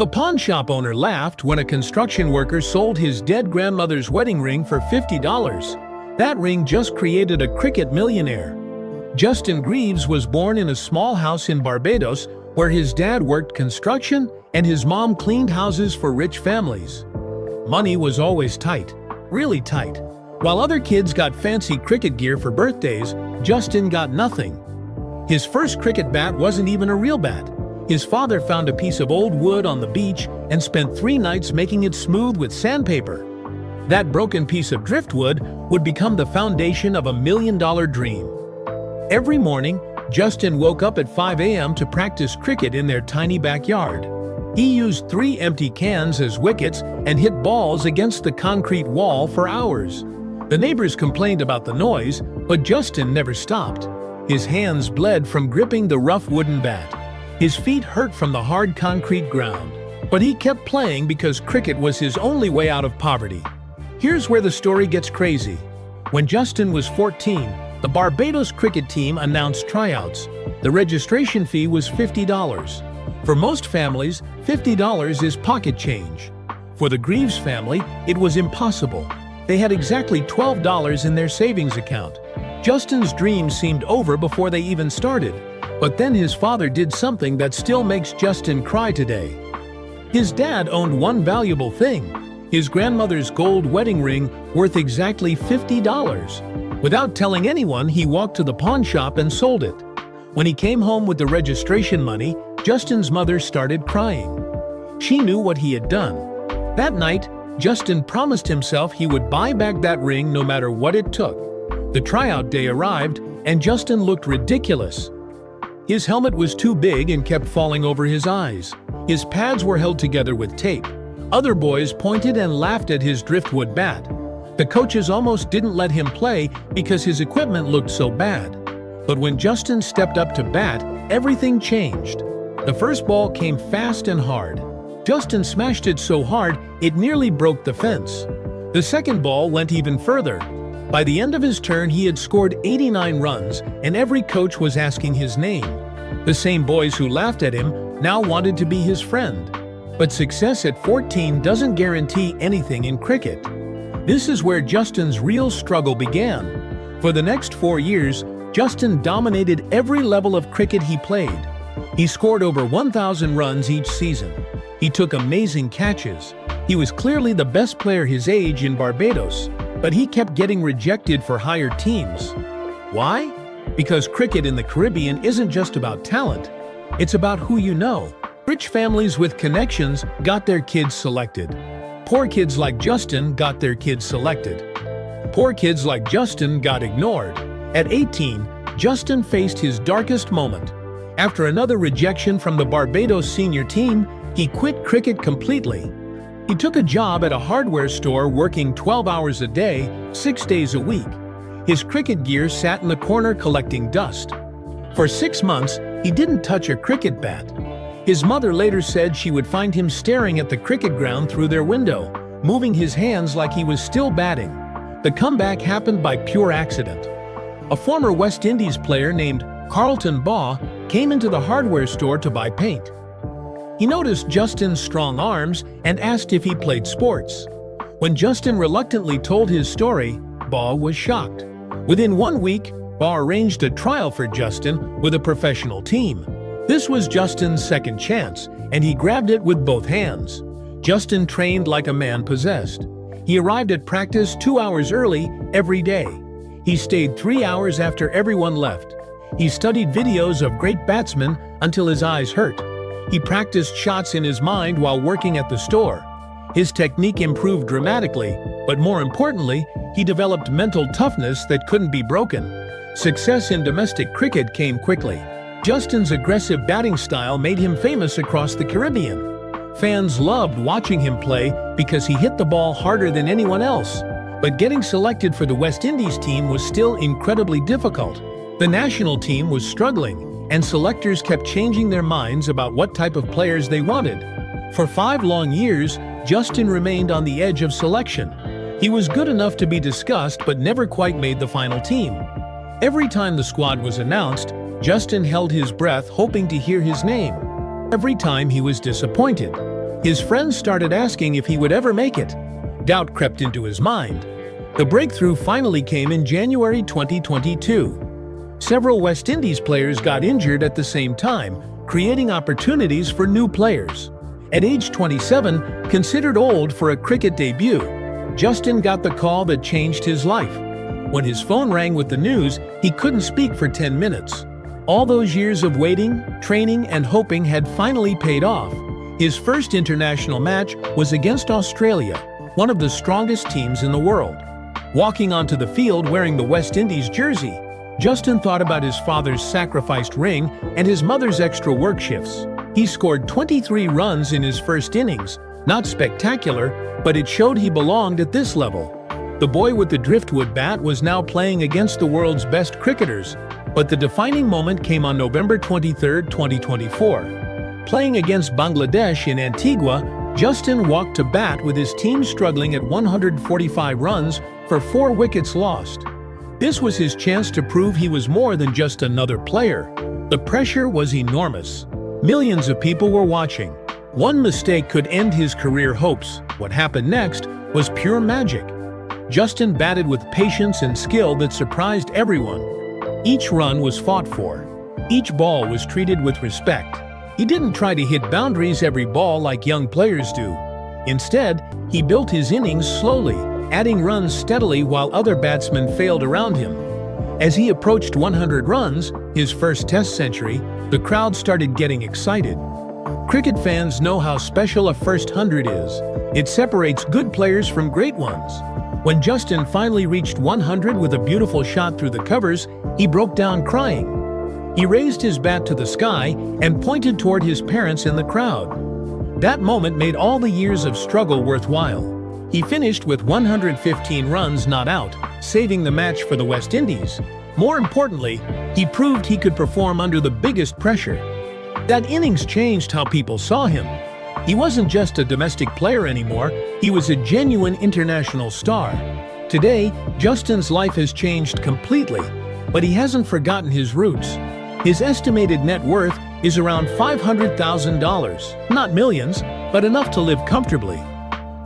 The pawn shop owner laughed when a construction worker sold his dead grandmother's wedding ring for $50. That ring just created a cricket millionaire. Justin Greaves was born in a small house in Barbados where his dad worked construction and his mom cleaned houses for rich families. Money was always tight, really tight. While other kids got fancy cricket gear for birthdays, Justin got nothing. His first cricket bat wasn't even a real bat. His father found a piece of old wood on the beach and spent 3 nights making it smooth with sandpaper. That broken piece of driftwood would become the foundation of a $1 million dream. Every morning, Justin woke up at 5 a.m. to practice cricket in their tiny backyard. He used 3 empty cans as wickets and hit balls against the concrete wall for hours. The neighbors complained about the noise, but Justin never stopped. His hands bled from gripping the rough wooden bat. His feet hurt from the hard concrete ground. But he kept playing because cricket was his only way out of poverty. Here's where the story gets crazy. When Justin was 14, the Barbados cricket team announced tryouts. The registration fee was $50. For most families, $50 is pocket change. For the Greaves family, it was impossible. They had exactly $12 in their savings account. Justin's dream seemed over before they even started. But then his father did something that still makes Justin cry today. His dad owned one valuable thing: his grandmother's gold wedding ring worth exactly $50. Without telling anyone, he walked to the pawn shop and sold it. When he came home with the registration money, Justin's mother started crying. She knew what he had done. That night, Justin promised himself he would buy back that ring no matter what it took. The tryout day arrived, and Justin looked ridiculous. His helmet was too big and kept falling over his eyes. His pads were held together with tape. Other boys pointed and laughed at his driftwood bat. The coaches almost didn't let him play because his equipment looked so bad. But when Justin stepped up to bat, everything changed. The first ball came fast and hard. Justin smashed it so hard, it nearly broke the fence. The second ball went even further. By the end of his turn, he had scored 89 runs, and every coach was asking his name. The same boys who laughed at him now wanted to be his friend. But success at 14 doesn't guarantee anything in cricket. This is where Justin's real struggle began. For the next 4 years, Justin dominated every level of cricket he played. He scored over 1,000 runs each season. He took amazing catches. He was clearly the best player his age in Barbados, but he kept getting rejected for higher teams. Why? Because cricket in the Caribbean isn't just about talent. It's about who you know. Rich families with connections got their kids selected. Poor kids like Justin got their kids selected. Poor kids like Justin got ignored. At 18, Justin faced his darkest moment. After another rejection from the Barbados senior team, he quit cricket completely. He took a job at a hardware store working 12 hours a day, 6 days a week. His cricket gear sat in the corner collecting dust. For 6 months, he didn't touch a cricket bat. His mother later said she would find him staring at the cricket ground through their window, moving his hands like he was still batting. The comeback happened by pure accident. A former West Indies player named Carlton Baugh came into the hardware store to buy paint. He noticed Justin's strong arms and asked if he played sports. When Justin reluctantly told his story, Baugh was shocked. Within 1 week, Baugh arranged a trial for Justin with a professional team. This was Justin's second chance, and he grabbed it with both hands. Justin trained like a man possessed. He arrived at practice 2 hours early every day. He stayed 3 hours after everyone left. He studied videos of great batsmen until his eyes hurt. He practiced shots in his mind while working at the store. His technique improved dramatically, but more importantly, he developed mental toughness that couldn't be broken. Success in domestic cricket came quickly. Justin's aggressive batting style made him famous across the Caribbean. Fans loved watching him play because he hit the ball harder than anyone else. But getting selected for the West Indies team was still incredibly difficult. The national team was struggling, and selectors kept changing their minds about what type of players they wanted. For 5 long years, Justin remained on the edge of selection. He was good enough to be discussed but never quite made the final team. Every time the squad was announced, Justin held his breath hoping to hear his name. Every time he was disappointed. His friends started asking if he would ever make it. Doubt crept into his mind. The breakthrough finally came in January 2022. Several West Indies players got injured at the same time, creating opportunities for new players. At age 27, considered old for a cricket debut, Justin got the call that changed his life. When his phone rang with the news, he couldn't speak for 10 minutes. All those years of waiting, training, and hoping had finally paid off. His first international match was against Australia, one of the strongest teams in the world. Walking onto the field wearing the West Indies jersey, Justin thought about his father's sacrificed ring and his mother's extra work shifts. He scored 23 runs in his first innings, not spectacular, but it showed he belonged at this level. The boy with the Driftwood bat was now playing against the world's best cricketers, but the defining moment came on November 23, 2024. Playing against Bangladesh in Antigua, Justin walked to bat with his team struggling at 145 runs for 4 wickets lost. This was his chance to prove he was more than just another player. The pressure was enormous. Millions of people were watching. One mistake could end his career hopes. What happened next was pure magic. Justin batted with patience and skill that surprised everyone. Each run was fought for. Each ball was treated with respect. He didn't try to hit boundaries every ball like young players do. Instead, he built his innings slowly, adding runs steadily while other batsmen failed around him. As he approached 100 runs, his first Test century, the crowd started getting excited. Cricket fans know how special a first 100 is. It separates good players from great ones. When Justin finally reached 100 with a beautiful shot through the covers, he broke down crying. He raised his bat to the sky and pointed toward his parents in the crowd. That moment made all the years of struggle worthwhile. He finished with 115 runs not out, saving the match for the West Indies. More importantly, he proved he could perform under the biggest pressure. That innings changed how people saw him. He wasn't just a domestic player anymore, he was a genuine international star. Today, Justin's life has changed completely, but he hasn't forgotten his roots. His estimated net worth is around $500,000, not millions, but enough to live comfortably.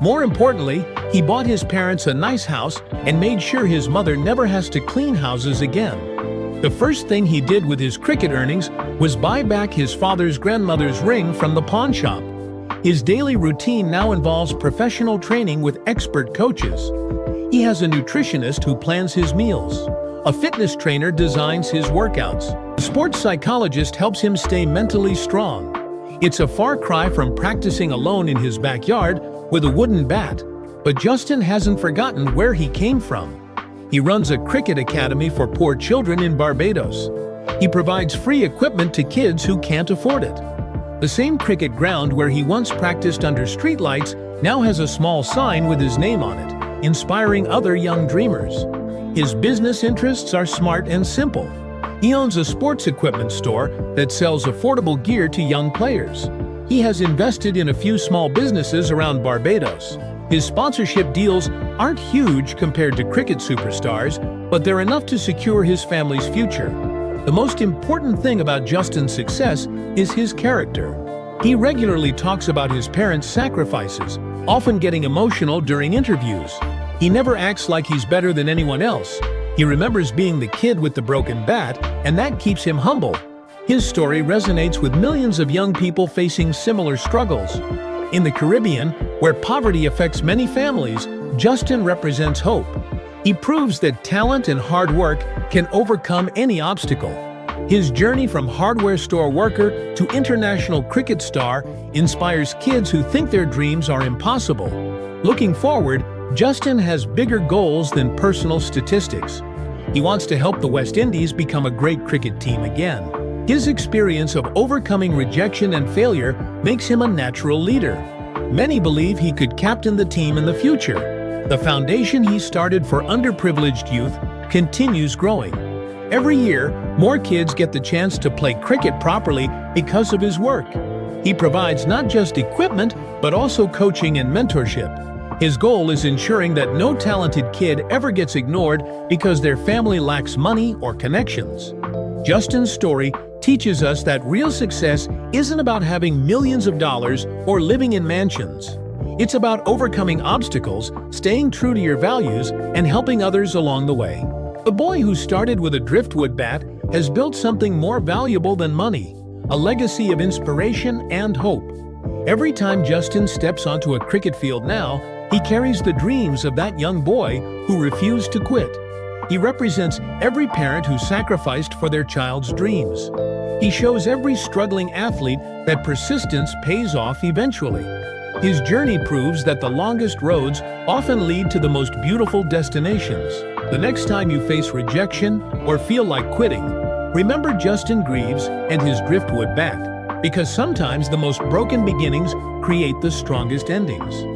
More importantly, he bought his parents a nice house and made sure his mother never has to clean houses again. The first thing he did with his cricket earnings was buy back his father's grandmother's ring from the pawn shop. His daily routine now involves professional training with expert coaches. He has a nutritionist who plans his meals. A fitness trainer designs his workouts. A sports psychologist helps him stay mentally strong. It's a far cry from practicing alone in his backyard with a wooden bat, but Justin hasn't forgotten where he came from. He runs a cricket academy for poor children in Barbados. He provides free equipment to kids who can't afford it. The same cricket ground where he once practiced under streetlights now has a small sign with his name on it, inspiring other young dreamers. His business interests are smart and simple. He owns a sports equipment store that sells affordable gear to young players. He has invested in a few small businesses around Barbados. His sponsorship deals aren't huge compared to cricket superstars, but they're enough to secure his family's future. The most important thing about Justin's success is his character. He regularly talks about his parents' sacrifices, often getting emotional during interviews. He never acts like he's better than anyone else. He remembers being the kid with the broken bat, and that keeps him humble. His story resonates with millions of young people facing similar struggles. In the Caribbean, where poverty affects many families, Justin represents hope. He proves that talent and hard work can overcome any obstacle. His journey from hardware store worker to international cricket star inspires kids who think their dreams are impossible. Looking forward, Justin has bigger goals than personal statistics. He wants to help the West Indies become a great cricket team again. His experience of overcoming rejection and failure makes him a natural leader. Many believe he could captain the team in the future. The foundation he started for underprivileged youth continues growing. Every year, more kids get the chance to play cricket properly because of his work. He provides not just equipment, but also coaching and mentorship. His goal is ensuring that no talented kid ever gets ignored because their family lacks money or connections. Justin's story teaches us that real success isn't about having millions of dollars or living in mansions. It's about overcoming obstacles, staying true to your values, and helping others along the way. The boy who started with a driftwood bat has built something more valuable than money, a legacy of inspiration and hope. Every time Justin steps onto a cricket field now, he carries the dreams of that young boy who refused to quit. He represents every parent who sacrificed for their child's dreams. He shows every struggling athlete that persistence pays off eventually. His journey proves that the longest roads often lead to the most beautiful destinations. The next time you face rejection or feel like quitting, remember Justin Greaves and his driftwood bat, because sometimes the most broken beginnings create the strongest endings.